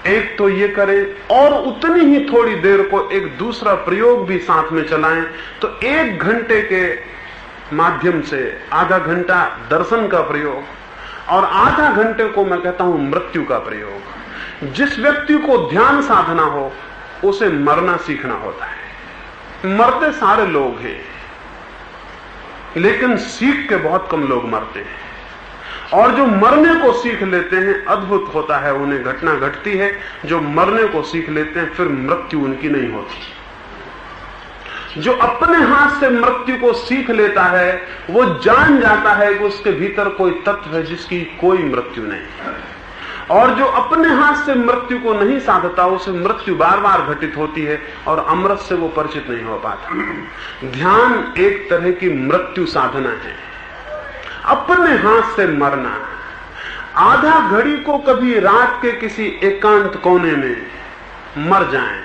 एक तो ये करें, और उतनी ही थोड़ी देर को एक दूसरा प्रयोग भी साथ में चलाएं। तो 1 घंटे के माध्यम से आधा घंटा दर्शन का प्रयोग, और आधा घंटे को मैं कहता हूं मृत्यु का प्रयोग। जिस व्यक्ति को ध्यान साधना हो उसे मरना सीखना होता है। मरते सारे लोग हैं, लेकिन सीख के बहुत कम लोग मरते हैं। और जो मरने को सीख लेते हैं, अद्भुत होता है, उन्हें घटना घटती है। जो मरने को सीख लेते हैं फिर मृत्यु उनकी नहीं होती। जो अपने हाथ से मृत्यु को सीख लेता है वो जान जाता है कि उसके भीतर कोई तत्व है जिसकी कोई मृत्यु नहीं। और जो अपने हाथ से मृत्यु को नहीं साधता, उसे मृत्यु बार बार घटित होती है और अमृत से वो परिचित नहीं हो पाता। ध्यान एक तरह की मृत्यु साधना है, अपने हाथ से मरना। आधा घड़ी को कभी रात के किसी एकांत कोने में मर जाएं,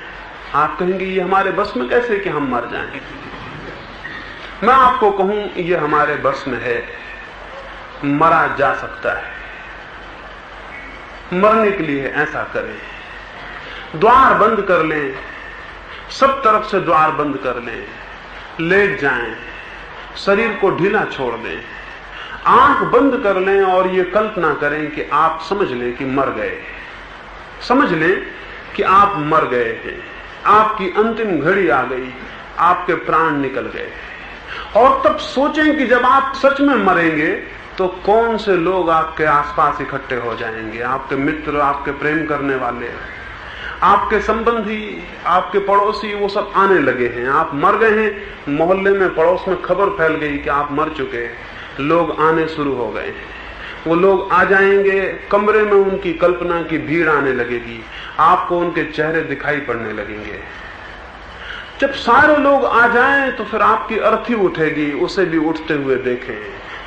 आप कहेंगे ये हमारे बस में कैसे कि हम मर जाएं? मैं आपको कहूं ये हमारे बस में है, मरा जा सकता है। मरने के लिए ऐसा करें, द्वार बंद कर लें, सब तरफ से द्वार बंद कर लें, लेट जाएं, शरीर को ढीला छोड़ दें, आंख बंद कर लें और ये कल्पना करें कि आप समझ लें कि मर गए। समझ लें कि आप मर गए हैं, आपकी अंतिम घड़ी आ गई, आपके प्राण निकल गए। और तब सोचें कि जब आप सच में मरेंगे तो कौन से लोग आपके आसपास इकट्ठे हो जाएंगे। आपके मित्र, आपके प्रेम करने वाले, आपके संबंधी, आपके पड़ोसी, वो सब आने लगे हैं। आप मर गए हैं, मोहल्ले में, पड़ोस में खबर फैल गई कि आप मर चुके हैं, लोग आने शुरू हो गए हैं। वो लोग आ जाएंगे, कमरे में उनकी कल्पना की भीड़ आने लगेगी, आपको उनके चेहरे दिखाई पड़ने लगेंगे। जब सारे लोग आ जाएं तो फिर आपकी अर्थी उठेगी, उसे भी उठते हुए देखें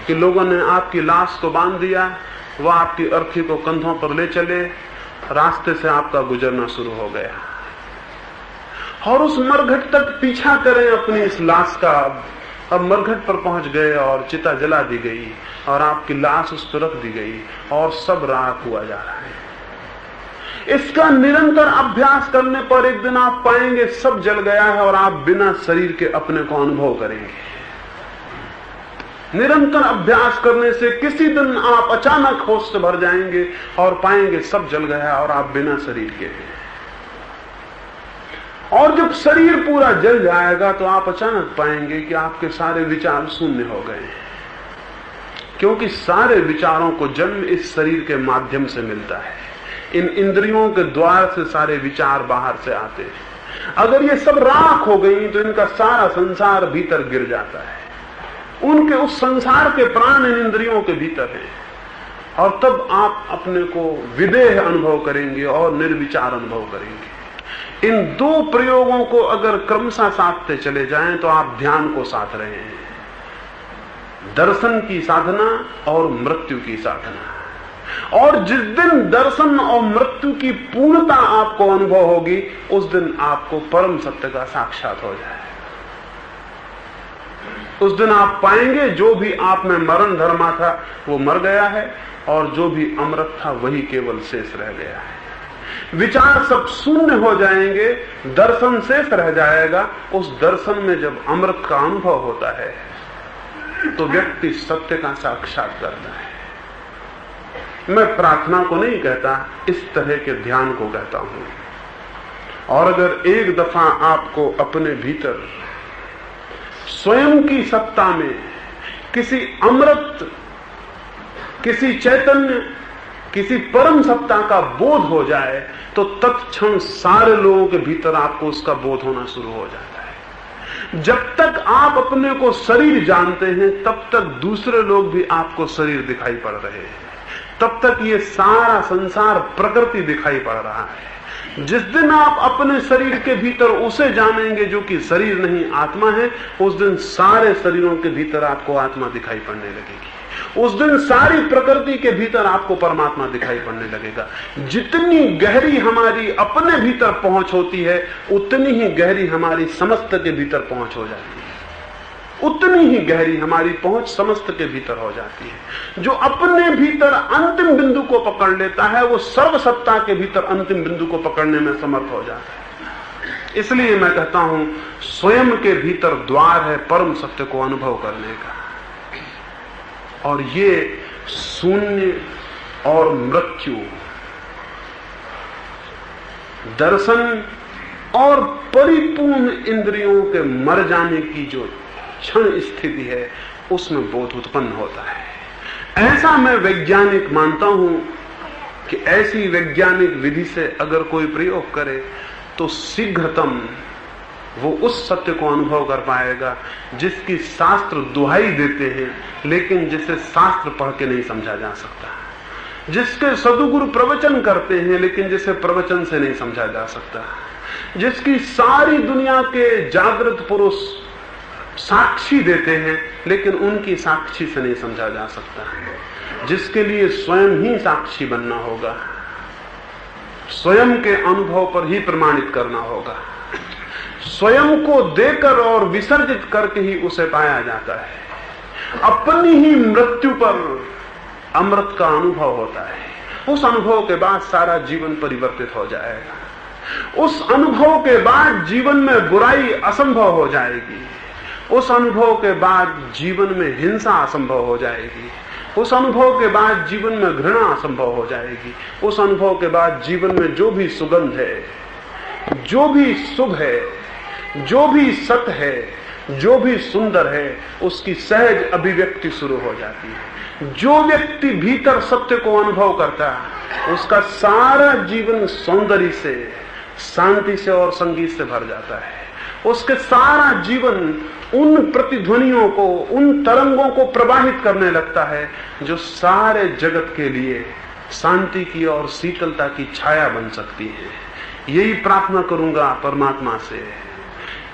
कि लोगों ने आपकी लाश को बांध दिया, वह आपकी अर्थी को कंधों पर ले चले, रास्ते से आपका गुजरना शुरू हो गया। और उस मरघट तक पीछा करें अपनी इस लाश का। अब मरघट पर पहुंच गए और चिता जला दी गई और आपकी लाश उस पर रख दी गई और सब राख हुआ जा रहा है। इसका निरंतर अभ्यास करने पर एक दिन आप पाएंगे सब जल गया है और आप बिना शरीर के अपने को अनुभव करेंगे। निरंतर अभ्यास करने से किसी दिन आप अचानक होश से भर जाएंगे और पाएंगे सब जल गया और आप बिना शरीर के हैं। और जब शरीर पूरा जल जाएगा तो आप अचानक पाएंगे कि आपके सारे विचार शून्य हो गए हैं, क्योंकि सारे विचारों को जन्म इस शरीर के माध्यम से मिलता है। इन इंद्रियों के द्वार से सारे विचार बाहर से आते हैं। अगर ये सब राख हो गई तो इनका सारा संसार भीतर गिर जाता है। उनके उस संसार के प्राण इन इंद्रियों के भीतर हैं। और तब आप अपने को विदेह अनुभव करेंगे और निर्विचार अनुभव करेंगे। इन दो प्रयोगों को अगर क्रमशः साधते चले जाएं तो आप ध्यान को साध रहे हैं, दर्शन की साधना और मृत्यु की साधना। और जिस दिन दर्शन और मृत्यु की पूर्णता आपको अनुभव होगी, उस दिन आपको परम सत्य का साक्षात हो जाए। उस दिन आप पाएंगे जो भी आप में मरण धर्मा था वो मर गया है और जो भी अमृत था वही केवल शेष रह गया है। विचार सब शून्य हो जाएंगे, दर्शन शेष रह जाएगा। उस दर्शन में जब अमृत का अनुभव होता है तो व्यक्ति सत्य का साक्षात करता है। मैं प्रार्थना को नहीं कहता, इस तरह के ध्यान को कहता हूं। और अगर एक दफा आपको अपने भीतर स्वयं की सत्ता में किसी अमृत, किसी चैतन्य, किसी परम सत्ता का बोध हो जाए तो तत्क्षण सारे लोगों के भीतर आपको उसका बोध होना शुरू हो जाता है। जब तक आप अपने को शरीर जानते हैं तब तक दूसरे लोग भी आपको शरीर दिखाई पड़ रहे हैं, तब तक ये सारा संसार प्रकृति दिखाई पड़ रहा है। जिस दिन आप अपने शरीर के भीतर उसे जानेंगे जो कि शरीर नहीं आत्मा है, उस दिन सारे शरीरों के भीतर आपको आत्मा दिखाई पड़ने लगेगी। उस दिन सारी प्रकृति के भीतर आपको परमात्मा दिखाई पड़ने लगेगा। जितनी गहरी हमारी अपने भीतर पहुंच होती है उतनी ही गहरी हमारी समस्त के भीतर पहुंच हो जाती है। उतनी ही गहरी हमारी पहुंच समस्त के भीतर हो जाती है। जो अपने भीतर अंतिम बिंदु को पकड़ लेता है वो सर्वसत्ता के भीतर अंतिम बिंदु को पकड़ने में समर्थ हो जाता है। इसलिए मैं कहता हूं स्वयं के भीतर द्वार है परम सत्य को अनुभव करने का। और ये शून्य और मृत्यु, दर्शन और परिपूर्ण इंद्रियों के मर जाने की जो क्षण स्थिति है उसमें बोध उत्पन्न होता है। ऐसा मैं वैज्ञानिक मानता हूं कि ऐसी वैज्ञानिक विधि से अगर कोई प्रयोग करे तो शीघ्रतम वो उस सत्य को अनुभव कर पाएगा जिसकी शास्त्र दुहाई देते हैं लेकिन जिसे शास्त्र पढ़ के नहीं समझा जा सकता, जिसके सदुगुरु प्रवचन करते हैं लेकिन जिसे प्रवचन से नहीं समझा जा सकता, जिसकी सारी दुनिया के जागृत पुरुष साक्षी देते हैं लेकिन उनकी साक्षी से नहीं समझा जा सकता, जिसके लिए स्वयं ही साक्षी बनना होगा, स्वयं के अनुभव पर ही प्रमाणित करना होगा, स्वयं को देकर और विसर्जित करके ही उसे पाया जाता है। अपनी ही मृत्यु पर अमृत का अनुभव होता है। उस अनुभव के बाद सारा जीवन परिवर्तित हो जाएगा। उस अनुभव के बाद जीवन में बुराई असंभव हो जाएगी। उस अनुभव के बाद जीवन में हिंसा असंभव हो जाएगी। उस अनुभव के बाद जीवन में घृणा असंभव हो जाएगी। उस अनुभव के बाद जीवन में जो भी सुगंध है, जो भी शुभ है, जो भी सत्य है, जो भी सुंदर है, उसकी सहज अभिव्यक्ति शुरू हो जाती है। जो व्यक्ति भीतर सत्य को अनुभव करता है उसका सारा जीवन सौंदर्य से, शांति से और संगीत से भर जाता है। उसके सारा जीवन उन प्रतिध्वनियों को, उन तरंगों को प्रवाहित करने लगता है जो सारे जगत के लिए शांति की और शीतलता की छाया बन सकती है। यही प्रार्थना करूंगा परमात्मा से,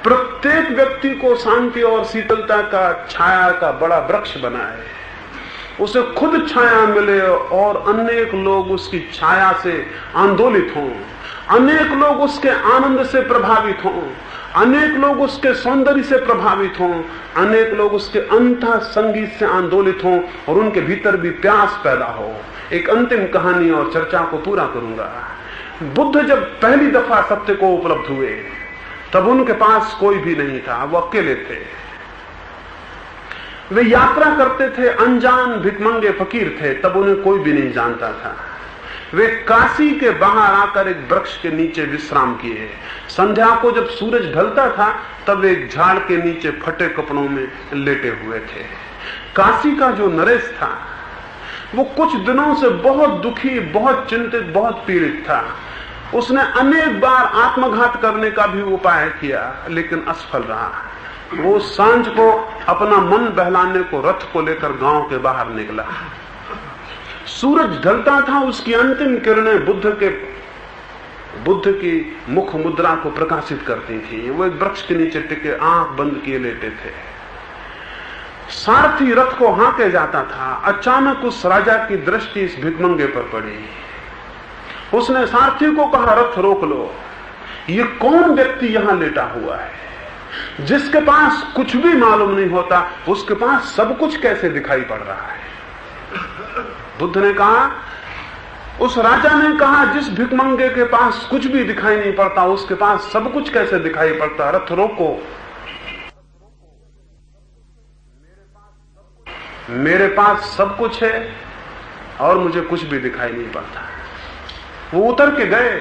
प्रत्येक व्यक्ति को शांति और शीतलता का, छाया का बड़ा वृक्ष बनाए, उसे खुद छाया मिले और अनेक लोग उसकी छाया से आंदोलित हों, अनेक लोग उसके आनंद से प्रभावित हों, अनेक लोग उसके सौंदर्य से प्रभावित हों, अनेक लोग उसके अंतः संगीत से आंदोलित हों और उनके भीतर भी प्यास पैदा हो। एक अंतिम कहानी और चर्चा को पूरा करूंगा। बुद्ध जब पहली दफा सत्य को उपलब्ध हुए तब उनके पास कोई भी नहीं था, वो अकेले थे। वे यात्रा करते थे, अनजान भिखमंगे फकीर थे, तब उन्हें कोई भी नहीं जानता था। वे काशी के बाहर आकर एक वृक्ष के नीचे विश्राम किए। संध्या को जब सूरज ढलता था तब वे एक झाड़ के नीचे फटे कपड़ों में लेटे हुए थे। काशी का जो नरेश था वो कुछ दिनों से बहुत दुखी, बहुत चिंतित, बहुत पीड़ित था। उसने अनेक बार आत्मघात करने का भी उपाय किया लेकिन असफल रहा। वो सांझ को अपना मन बहलाने को रथ को लेकर गांव के बाहर निकला। सूरज ढलता था, उसकी अंतिम किरणें बुद्ध की मुख मुद्रा को प्रकाशित करती थी। वो एक वृक्ष के नीचे टिके आंख बंद किए लेटे थे। सारथी रथ को हांके जाता था। अचानक उस राजा की दृष्टि इस भिखमंगे पर पड़ी। उसने सारथी को कहा, रथ रोक लो, ये कौन व्यक्ति यहां लेटा हुआ है जिसके पास कुछ भी मालूम नहीं होता, उसके पास सब कुछ कैसे दिखाई पड़ रहा है? बुद्ध ने कहा, उस राजा ने कहा, जिस भिखमंगे के पास कुछ भी दिखाई नहीं पड़ता उसके पास सब कुछ कैसे दिखाई पड़ता? रथ रोको, मेरे पास सब कुछ है, और मुझे कुछ भी दिखाई नहीं पड़ता। वो उतर के गए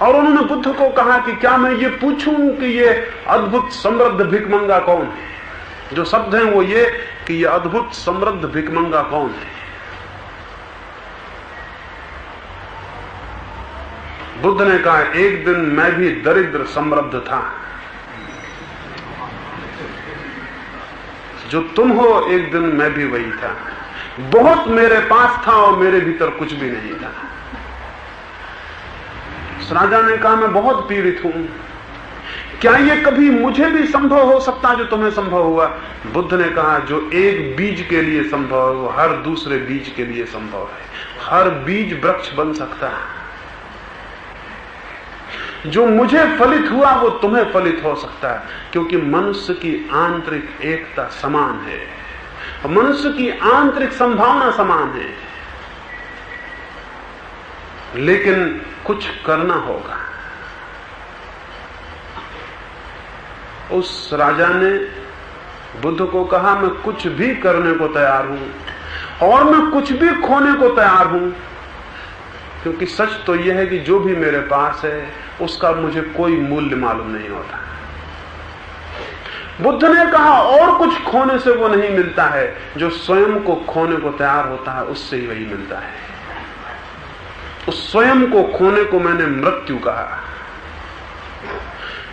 और उन्होंने बुद्ध को कहा कि क्या मैं ये पूछूं कि ये अद्भुत समृद्ध भिखमंगा कौन है? जो शब्द हैं वो ये कि ये अद्भुत समृद्ध भिखमंगा कौन है? बुद्ध ने कहा, एक दिन मैं भी दरिद्र समृद्ध था। जो तुम हो एक दिन मैं भी वही था। बहुत मेरे पास था और मेरे भीतर कुछ भी नहीं था। उस राजा ने कहा, मैं बहुत पीड़ित हूं, क्या ये कभी मुझे भी संभव हो सकता जो तुम्हें संभव हुआ? बुद्ध ने कहा, जो एक बीज के लिए संभव है वो हर दूसरे बीज के लिए संभव है। हर बीज वृक्ष बन सकता है। जो मुझे फलित हुआ वो तुम्हें फलित हो सकता है, क्योंकि मनुष्य की आंतरिक एकता समान है, मनुष्य की आंतरिक संभावना समान है, लेकिन कुछ करना होगा। उस राजा ने बुद्ध को कहा, मैं कुछ भी करने को तैयार हूं और मैं कुछ भी खोने को तैयार हूं, क्योंकि सच तो यह है कि जो भी मेरे पास है उसका मुझे कोई मूल्य मालूम नहीं होता। बुद्ध ने कहा, और कुछ खोने से वो नहीं मिलता है, जो स्वयं को खोने को तैयार होता है उससे ही वही मिलता है। उस स्वयं को खोने को मैंने मृत्यु कहा।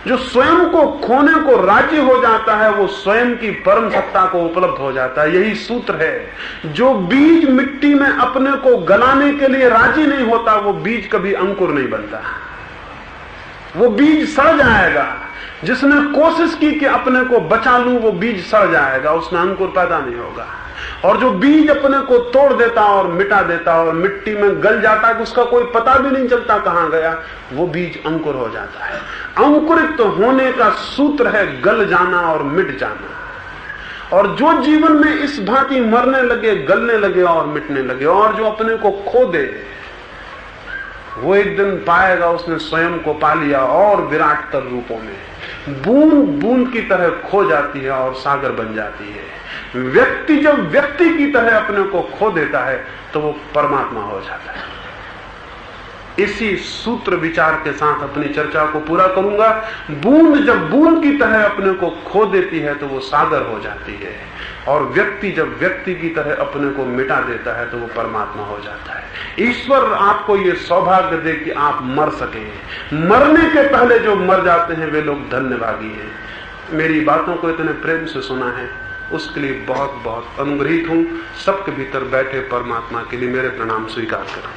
जो स्वयं को खोने को राजी हो जाता है वो स्वयं की परम सत्ता को उपलब्ध हो जाता है। यही सूत्र है। जो बीज मिट्टी में अपने को गलाने के लिए राजी नहीं होता वो बीज कभी अंकुर नहीं बनता, वो बीज सड़ जाएगा। जिसने कोशिश की कि अपने को बचा लूं वो बीज सड़ जाएगा, उसमें अंकुर पैदा नहीं होगा। और जो बीज अपने को तोड़ देता और मिटा देता और मिट्टी में गल जाता है कि उसका कोई पता भी नहीं चलता कहां गया, वो बीज अंकुर हो जाता है। अंकुरित तो होने का सूत्र है गल जाना और मिट जाना। और जो जीवन में इस भांति मरने लगे, गलने लगे और मिटने लगे, और जो अपने को खो दे, वो एक दिन पाएगा उसने स्वयं को पा लिया और विराट तर रूपों में बूंद बूंद की तरह खो जाती है और सागर बन जाती है। व्यक्ति जब व्यक्ति की तरह अपने को खो देता है तो वो परमात्मा हो जाता है। इसी सूत्र विचार के साथ अपनी चर्चा को पूरा करूंगा। बूंद जब बूंद की तरह अपने को खो देती है तो वो सागर हो जाती है, और व्यक्ति जब व्यक्ति की तरह अपने को मिटा देता है तो वो परमात्मा हो जाता है। ईश्वर आपको ये सौभाग्य दे कि आप मर सके। मरने के पहले जो मर जाते हैं वे लोग धन्यभागी हैं। मेरी बातों को इतने प्रेम से सुना है उसके लिए बहुत बहुत अनुग्रहित हूं। सबके भीतर बैठे परमात्मा के लिए मेरे प्रणाम स्वीकार करें।